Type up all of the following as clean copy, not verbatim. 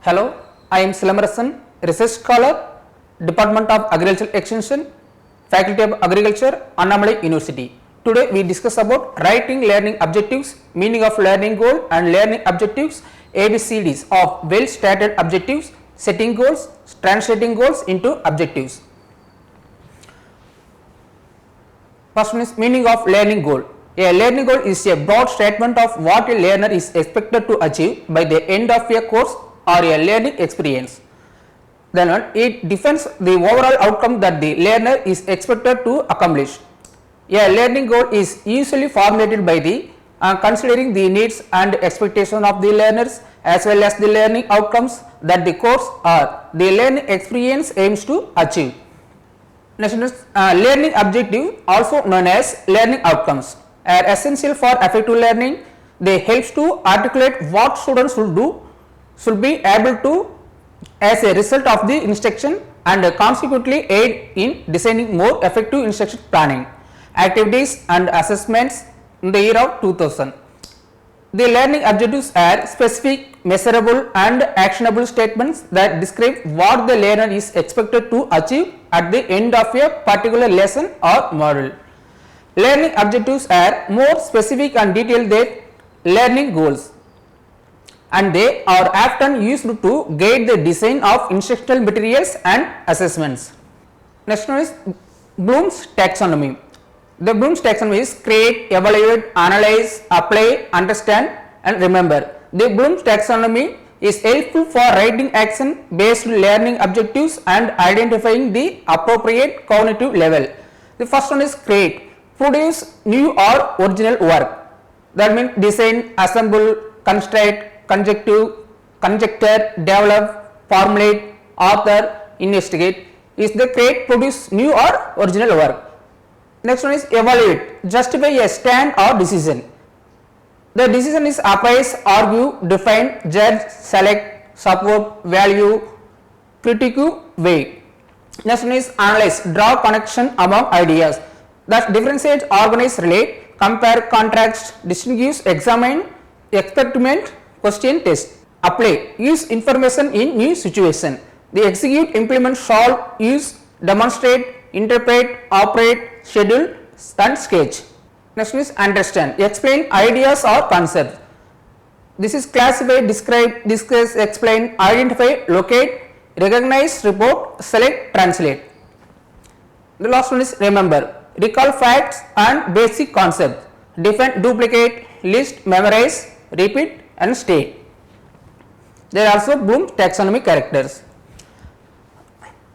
Hello, I am Silamarasan, Research Scholar, Department of Agricultural Extension, Faculty of Agriculture, Annamalai University. Today we discuss about writing learning objectives, meaning of learning goal and learning objectives, ABCDs of well stated objectives, setting goals, translating goals into objectives. First one is meaning of learning goal. A learning goal is a broad statement of what a learner is expected to achieve by the end of a course or a learning experience. Then it defines the overall outcome that the learner is expected to accomplish. A learning goal is usually formulated by the considering the needs and expectations of the learners as well as the learning outcomes that the course or the learning experience aims to achieve. Next is learning objective, also known as learning outcomes, are essential for effective learning. They help to articulate what students should be able to as a result of the instruction and consequently aid in designing more effective instruction planning, activities and assessments in the year of 2000. The learning objectives are specific, measurable and actionable statements that describe what the learner is expected to achieve at the end of a particular lesson or module. Learning objectives are more specific and detailed than learning goals, and they are often used to guide the design of instructional materials and assessments. Next one is Bloom's taxonomy. The Bloom's taxonomy is create, evaluate, analyze, apply, understand and remember. The Bloom's taxonomy is helpful for writing action based learning objectives and identifying the appropriate cognitive level. The first one is create, produce new or original work. That means design, assemble, construct, conjecture, develop, formulate, author, investigate is the create, produce new or original work. Next one is evaluate, justify a stand or decision. The decision is appraise, argue, define, judge, select, support, value, critique, weigh. Next one is analyze, draw connection among ideas. Thus differentiate, organize, relate, compare, contrast, distinguish, examine, experiment, question, test. Apply, use information in new situation. The execute, implement, solve, use, demonstrate, interpret, operate, schedule and sketch. Next is understand, explain ideas or concepts. This is classify, describe, discuss, explain, identify, locate, recognize, report, select, translate. The last one is remember, recall facts and basic concepts, define, duplicate, list, memorize, repeat and state. There are also Bloom's taxonomy characters.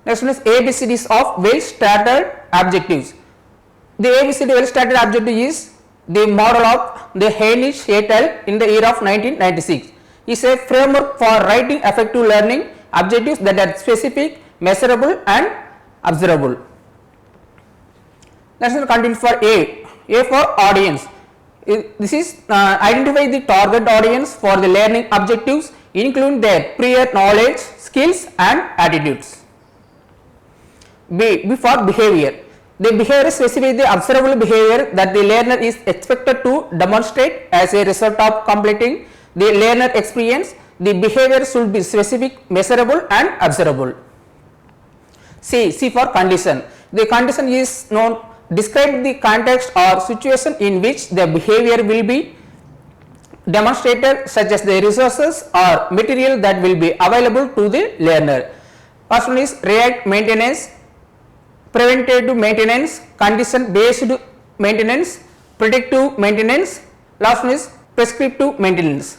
Next one is ABCDs of well started objectives. The ABCD well started objective is the model of the Heinrich et al. In the year of 1996. Is a framework for writing effective learning objectives that are specific, measurable and observable. Next one continue for A for audience. This is identify the target audience for the learning objectives including their prior knowledge, skills and attitudes. B for behavior. The behavior specifies the observable behavior that the learner is expected to demonstrate as a result of completing the learner experience. The behavior should be specific, measurable and observable. C for condition. The condition is known describe the context or situation in which the behavior will be demonstrated, such as the resources or material that will be available to the learner. First one is react maintenance, preventative maintenance, condition based maintenance, predictive maintenance. Last one is prescriptive maintenance.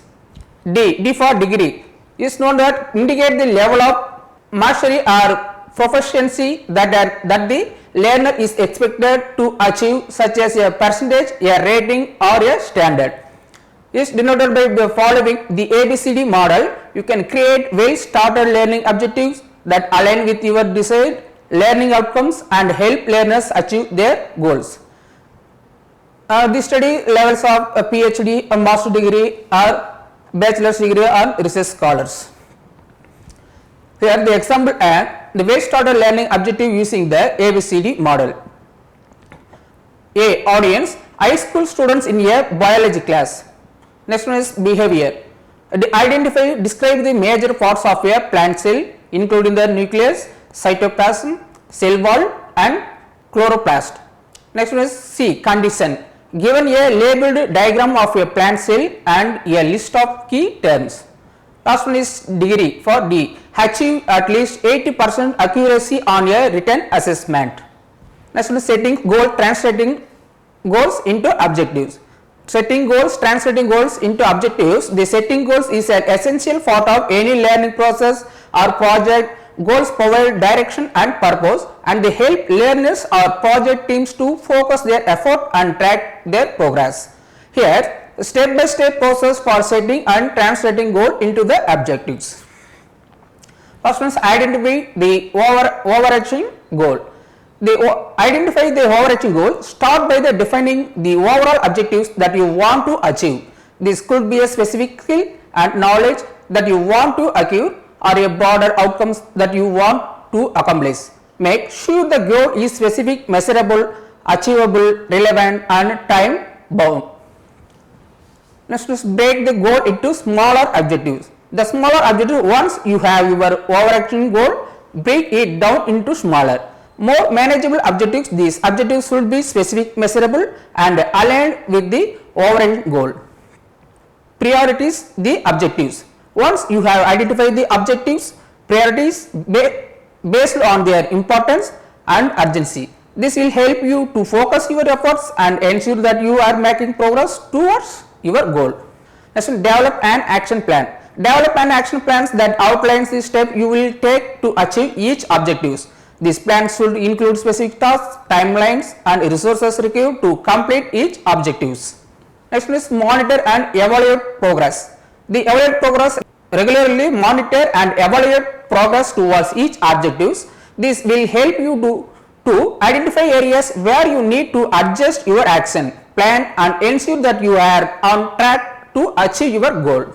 D for degree is known that indicate the level of mastery or proficiency that the learner is expected to achieve, such as a percentage, a rating or a standard. Is denoted by the following the ABCD model. You can create well started learning objectives that align with your desired learning outcomes and help learners achieve their goals. The study levels of a PhD, a master degree or bachelor's degree or research scholars. Here the example are the well started learning objective using the ABCD model. A audience, high school students in a biology class. Next one is behavior. Describe the major parts of a plant cell, including the nucleus, cytoplasm, cell wall and chloroplast. Next one is C, condition. Given a labeled diagram of a plant cell and a list of key terms. Last one is degree for D. Achieve at least 80% accuracy on a written assessment. Next one is setting goal, translating goals into objectives. Setting goals, translating goals into objectives. The setting goals is an essential part of any learning process or project. Goals provide direction and purpose, and they help learners or project teams to focus their effort and track their progress. Here, step-by-step process for setting and translating goal into the objectives. First one is identify the overarching goal. Identify the overarching goal. Start by the defining the overall objectives that you want to achieve. This could be a specific skill and knowledge that you want to acquire, or a broader outcomes that you want to accomplish. Make sure the goal is specific, measurable, achievable, relevant and time bound. Next is break the goal into smaller objectives. The smaller objective, once you have your overarching goal, break it down into smaller, more manageable objectives. These objectives should be specific, measurable and aligned with the overarching goal. Priorities the objectives. Once you have identified the objectives, priorities based on their importance and urgency. This will help you to focus your efforts and ensure that you are making progress towards your goal. Next, develop an action plan. Develop an action plans that outlines the step you will take to achieve each objectives. These plans should include specific tasks, timelines and resources required to complete each objectives. Next is monitor and evaluate progress. The evaluate progress, regularly monitor and evaluate progress towards each objectives. This will help you to identify areas where you need to adjust your action plan and ensure that you are on track to achieve your goal.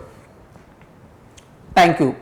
Thank you.